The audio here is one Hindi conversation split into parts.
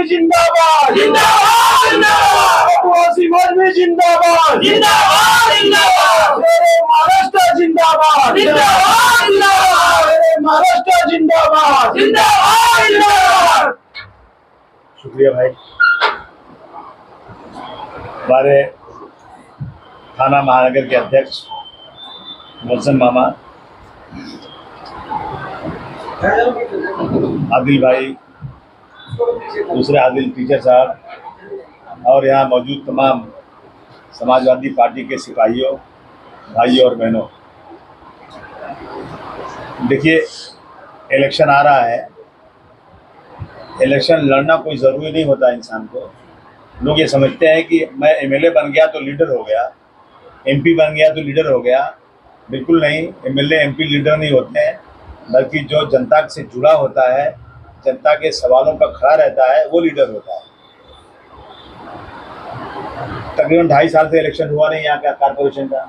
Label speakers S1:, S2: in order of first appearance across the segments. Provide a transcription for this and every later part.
S1: जिंदाबाद जिंदाबाद जिंदाबाद, आदिवासी मौलवी जिंदाबाद जिंदाबाद जिंदाबाद, मेरे महाराष्ट्र जिंदाबाद जिंदाबाद जिंदाबाद, मेरे महाराष्ट्र जिंदाबाद जिंदाबाद जिंदाबाद।
S2: शुक्रिया भाई। हमारे थाना महानगर के अध्यक्ष मोहसिन मामा, आदिल भाई, दूसरे आदिल टीचर साहब और यहाँ मौजूद तमाम समाजवादी पार्टी के सिपाहियों, भाइयों और बहनों, देखिए इलेक्शन आ रहा है। इलेक्शन लड़ना कोई ज़रूरी नहीं होता इंसान को। लोग ये समझते हैं कि मैं एमएलए बन गया तो लीडर हो गया, एमपी बन गया तो लीडर हो गया। बिल्कुल नहीं, एमएलए एमपी लीडर नहीं होते हैं, बल्कि जो जनता से जुड़ा होता है, जनता के सवालों पर खड़ा रहता है, वो लीडर होता है। तकरीबन 2.5 साल से इलेक्शन हुआ नहीं यहाँ का कारपोरेशन का,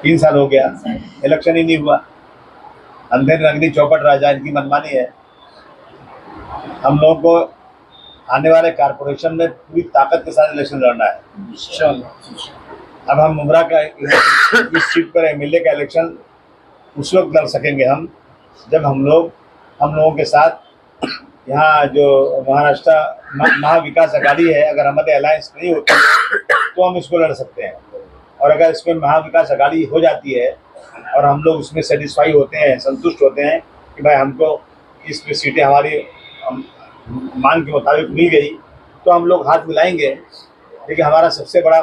S2: 3 साल हो गया, इलेक्शन ही नहीं हुआ। अंधेर नगरी चौपट राजा, इनकी मनमानी है। हम लोगों को आने वाले कारपोरेशन में पूरी ताकत के साथ इलेक्शन लड़ना है। अब हम मुमरा का इस सीट पर एमएलए का इलेक्शन उस वक्त लड़ सकेंगे हम, जब हम लोगों के साथ यहाँ जो महाराष्ट्र महाविकास अघाड़ी है, अगर हमारे अलायंस नहीं होती तो हम इसको लड़ सकते हैं। और अगर इसमें महाविकास अघाड़ी हो जाती है और हम लोग उसमें सेटिस्फाई होते हैं, संतुष्ट होते हैं कि भाई हमको इसमें सीटें हमारी मांग के मुताबिक मिल गई, तो हम लोग हाथ मिलाएंगे। लेकिन हमारा सबसे बड़ा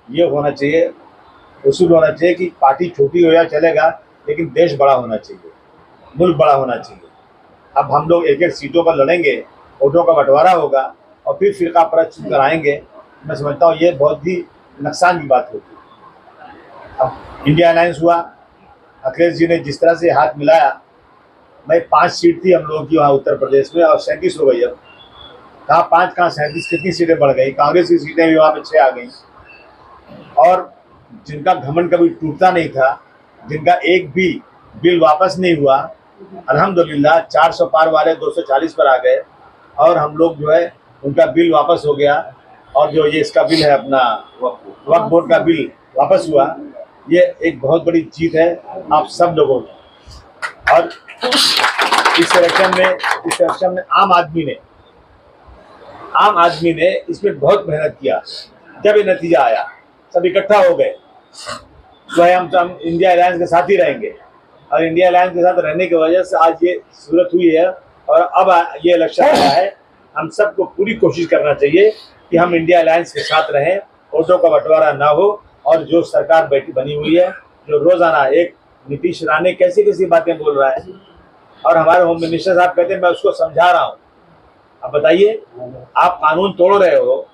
S2: ये होना चाहिए, उसूल होना चाहिए कि पार्टी छोटी हो या चलेगा, लेकिन देश बड़ा होना चाहिए, मुल्क बड़ा होना चाहिए। अब हम लोग एक एक सीटों पर लड़ेंगे, वोटों का बंटवारा होगा और फिर फिरका परस्त कराएंगे। मैं समझता हूँ ये बहुत ही नुकसान की बात होगी। अब इंडिया अलायंस हुआ, अखिलेश जी ने जिस तरह से हाथ मिलाया, भाई 5 सीट थी हम लोगों की वहाँ उत्तर प्रदेश में और 37 हो गई। अब कहाँ 5 कहाँ 37, कितनी सीटें बढ़ गई। कांग्रेस की सीटें भी वहाँ पे 6 आ गई। और जिनका घमंड कभी टूटता नहीं था, जिनका एक भी बिल वापस नहीं हुआ, अल्हम्दुलिल्लाह 400 पार वाले 240 पर आ गए और हम लोग जो है उनका बिल वापस हो गया। और जो ये इसका बिल है अपना वक्फ बोर्ड का बिल वापस हुआ। ये एक बहुत बड़ी जीत है आप सब लोगों की। और इस इलेक्शन में आम आदमी ने इसमें बहुत मेहनत किया। जब ये नतीजा आया सब इकट्ठा हो गए, तो हम इंडिया अलायंस के साथ ही रहेंगे। और इंडिया अलायंस के साथ रहने की वजह से आज ये सूरत हुई है। और अब ये इलेक्शन आया है, हम सबको पूरी कोशिश करना चाहिए कि हम इंडिया अलायंस के साथ रहें, वोटों का बंटवारा ना हो। और जो सरकार बनी हुई है, जो रोजाना एक नीतीश राणे कैसी बातें बोल रहा है, और हमारे होम मिनिस्टर साहब कहते हैं मैं उसको समझा रहा हूँ। अब बताइए, आप कानून तोड़ रहे हो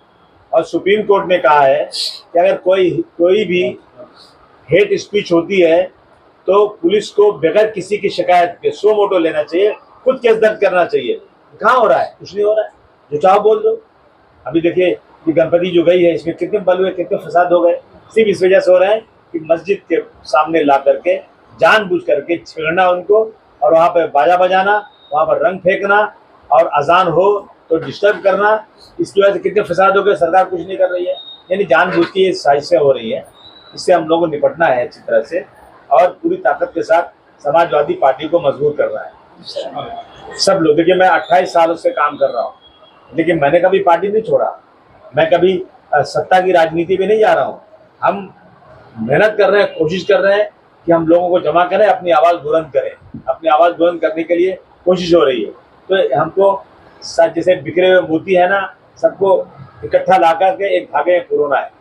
S2: और सुप्रीम कोर्ट ने कहा है कि अगर कोई भी हेट स्पीच होती है तो पुलिस को बगैर किसी की शिकायत के सो मोटो लेना चाहिए, खुद केस दर्ज करना चाहिए। कहाँ हो रहा है? कुछ नहीं हो रहा है। जो चाहो बोल दो। अभी देखिए ये गणपति जो गई है, इसमें कितने बल हुए, कितने फसाद हो गए। सिर्फ इस वजह से हो रहा है कि मस्जिद के सामने ला करके जानबूझ करके छेड़ना उनको, और वहाँ पर बाजा बजाना, वहाँ पर रंग फेंकना, और अजान हो तो डिस्टर्ब करना। इसकी वजह से कितने फसाद हो गए। सरकार कुछ नहीं कर रही है, यानी जानबूझ के ये साजिशें हो रही है। इससे हम लोगों को निपटना है अच्छी तरह से और पूरी ताकत के साथ समाजवादी पार्टी को मजबूत करना है। सब लोग देखिए, मैं 28 सालों से काम कर रहा हूँ, लेकिन मैंने कभी पार्टी नहीं छोड़ा। मैं कभी सत्ता की राजनीति में नहीं जा रहा हूँ। हम मेहनत कर रहे हैं, कोशिश कर रहे हैं कि हम लोगों को जमा करें, अपनी आवाज़ बुलंद करें। अपनी आवाज़ बुलंद करने के लिए कोशिश हो रही है। तो हमको जैसे बिखरे हुए मोती है ना, सबको इकट्ठा ला करके एक धागे में पुरोना है।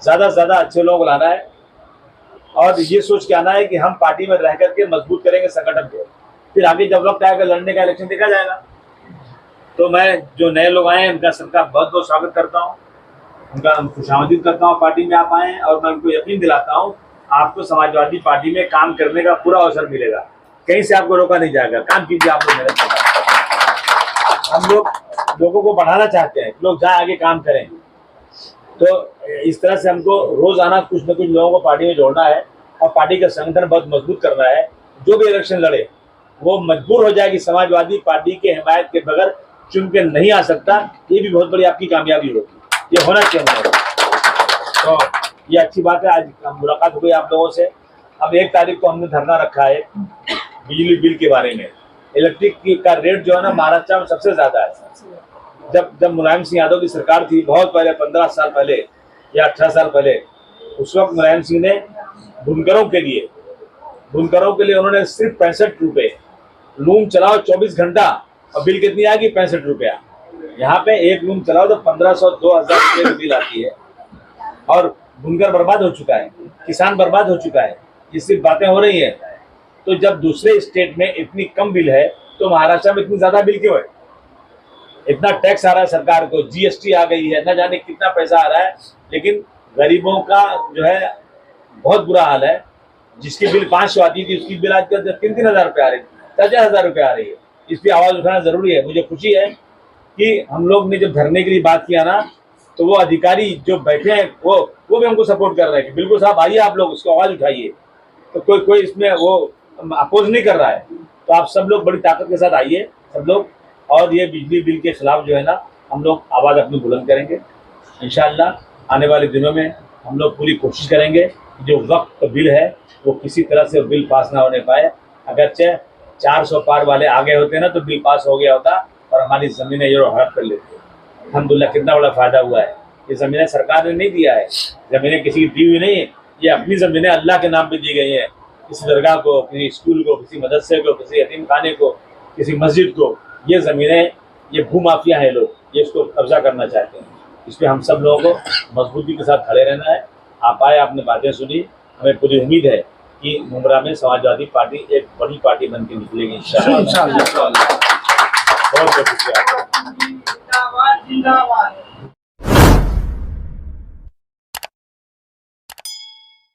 S2: ज़्यादा से ज़्यादा अच्छे लोग लाना है और ये सोच के आना है कि हम पार्टी में रह करके मजबूत करेंगे संगठन को। फिर आगे जब वक्त आएगा लड़ने का, इलेक्शन देखा जाएगा। तो मैं जो नए लोग आए हैं उनका सबका बहुत बहुत स्वागत करता हूँ, उनका खुशामदीद करता हूँ पार्टी में आप आए। और मैं उनको यकीन दिलाता हूँ आपको समाजवादी पार्टी में काम करने का पूरा अवसर मिलेगा, कहीं से आपको रोका नहीं जाएगा। काम कीजिए, आप लोग मेहनत करना। हम लोग लोगों को बढ़ाना चाहते हैं, लोग जाए आगे काम करें। तो इस तरह से हमको रोजाना कुछ न कुछ लोगों को पार्टी में जोड़ना है और पार्टी का संगठन बहुत मजबूत करना है। जो भी इलेक्शन लड़े वो मजबूर हो जाए कि समाजवादी पार्टी के हिमायत के बगैर चुन के नहीं आ सकता, ये भी बहुत बड़ी आपकी कामयाबी होगी। ये होना चाहिए। तो ये अच्छी बात है, आज मुलाकात हुई आप लोगों से। अब 1 तारीख को हमने धरना रखा है बिजली बिल के बारे में। इलेक्ट्रिक का रेट जो है ना महाराष्ट्र में सबसे ज्यादा है। जब मुलायम सिंह यादव की सरकार थी बहुत पहले, 15 साल पहले या 18 साल पहले, उस वक्त मुलायम सिंह ने बुनकरों के लिए उन्होंने सिर्फ 65 रुपए, लूम चलाओ 24 घंटा और बिल कितनी आएगी 65 रुपया। यहाँ पे एक लूम चलाओ तो 1500-2000 रुपये की बिल आती है। और बुनकर बर्बाद हो चुका है, किसान बर्बाद हो चुका है, ये सिर्फ बातें हो रही है। तो जब दूसरे स्टेट में इतनी कम बिल है तो महाराष्ट्र में इतनी ज्यादा बिल क्यों है? इतना टैक्स आ रहा है सरकार को, जीएसटी आ गई है, न जाने कितना पैसा आ रहा है, लेकिन गरीबों का जो है बहुत बुरा हाल है। जिसकी बिल 500 आती थी उसकी बिल आज 3-3 हजार रुपये आ रही है, 4-4 रुपये आ रही है। इस पर आवाज उठाना जरूरी है। मुझे खुशी है कि हम लोग ने जब धरने के लिए बात किया ना, तो वो अधिकारी जो बैठे हैं वो भी हमको सपोर्ट कर रहे हैं कि बिल्कुल साहब आइए, आप लोग उसको आवाज उठाइए। तो कोई इसमें वो अपोज नहीं कर रहा है। तो आप सब लोग बड़ी ताकत के साथ आइए सब लोग, और ये बिजली बिल के खिलाफ जो है ना हम लोग आवाज़ अपनी बुलंद करेंगे। इंशाअल्लाह आने वाले दिनों में हम लोग पूरी कोशिश करेंगे कि जो वक्त बिल है वो किसी तरह से बिल पास ना होने पाए। अगरचे 400 पार वाले आगे होते ना तो बिल पास हो गया होता और हमारी ज़मीनें ये हड़प कर लेते। अल्हम्दुलिल्लाह कितना बड़ा फ़ायदा हुआ है। ये ज़मीनें सरकार ने नहीं दिया है, ज़मीनें किसी की दी हुई नहीं है, ये अपनी ज़मीनें अल्लाह के नाम पे दी गई हैं। किसी दरगाह को, किसी स्कूल को, किसी मदरसे को, किसी यतीम खाने को, किसी मस्जिद को, ये ज़मीनें, ये भूमाफिया है लोग, ये इसको कब्जा करना चाहते हैं। इस पर हम सब लोगों को मजबूती के साथ खड़े रहना है। आप आए, आपने बातें सुनी, हमें पूरी उम्मीद है कि मुंब्रा में समाजवादी पार्टी एक बड़ी पार्टी बन के निकलेगी इंशाअल्लाह। बहुत बहुत शुक्रिया।
S1: जिंदाबाद जिंदाबाद।